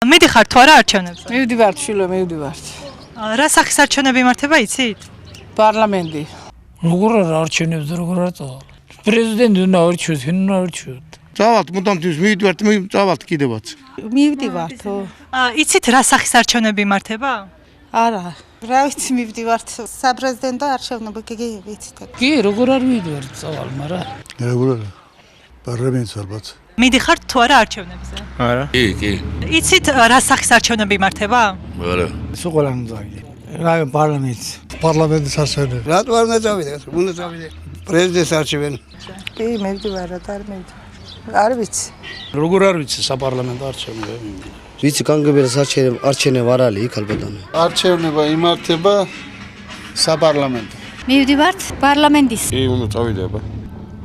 მიდიხარ თუ არა არჩევნებზე? მივდივართ, შვილო, მივდივართ. რა სახის არჩევნები იმართება, იცით? პარლამენტი. როგორ არა არჩევნებს და როგორ არ წავალ? პრეზიდენტი უნდა არჩიოთ, ვინ უნდა არჩიოთ? წავალთ, მუდამ მივიდივართ, წავალთ კიდევაც. მივდივართ. იცით რა სახის არჩევნები იმართება? არა. რა ვიცი, მივდივართ. საპრეზიდენტო არჩევნები კი ვიცით. კი, როგორ არ მივიდივართ წავალ, მაგრამ როგორ არა? პარლამენტს ალბათ. მიდიხარ თუ არა არჩევნებზე? არა. კი. იცით რა სახის არჩევნები იმართება? არა. სულ ყველამ წავიდე. რა პარლამენტს. პარლამენტის არჩევნები. რატო არ უნდა წავიდე? უნდა წავიდე. პრეზიდენტს არჩევენ. კი, მივდივართ, არ მივდივართ. არ ვიცი. როგორ არ ვიცი საპარლამენტო არჩევნები? ვიცი, კანგებელს არჩენება არ არის იქ ალბათანო. არჩევნება იმართება საპარლამენტო. მივდივართ პარლამენტის. კი, უნდა წავიდე.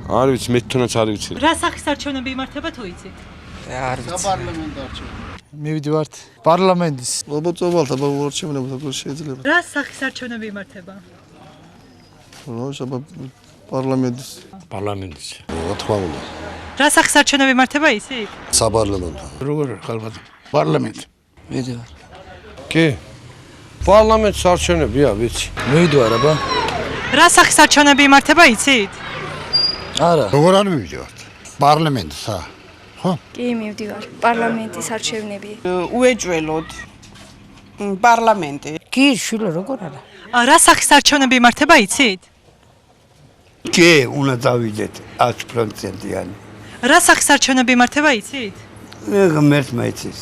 არ ვიცი, მე თვითონაც არ ვიცი. რა სახის არჩევნები იმართება თუ იცით? საპარლამენტო არჩევნები. მივდივართ პარლამენტის. ალბათ წავალთ, აბა არჩევნები როგორ შეიძლება. რა სახის არჩევნები იმართება? აბა პარლამენტის. პარლამენტის. რა თქმა უნდა. რა სახის არჩევნები იმართება, იცით? საპარლამენტო. როგორ ალბათ პარლამენტი. მივდივარ. კი. პარლამენტის არჩევნებია, ვიცი. მივდივარ აბა. რა სახის არჩევნები იმართება, იცით? არა. როგორ არ მივიდივართ? პარლამენტსა. კი, მივდივარ პარლამენტის არჩევნები. უეჯველოდ. პარლამენტი. კი, შვილო, როგორ არა? რა სახის არჩევნები იმართება, იცით? კი, უნდა წავიდეთ 100%-იანი. რა სახის არჩევნები იმართება, იცით? მე ღმერთმა იცის.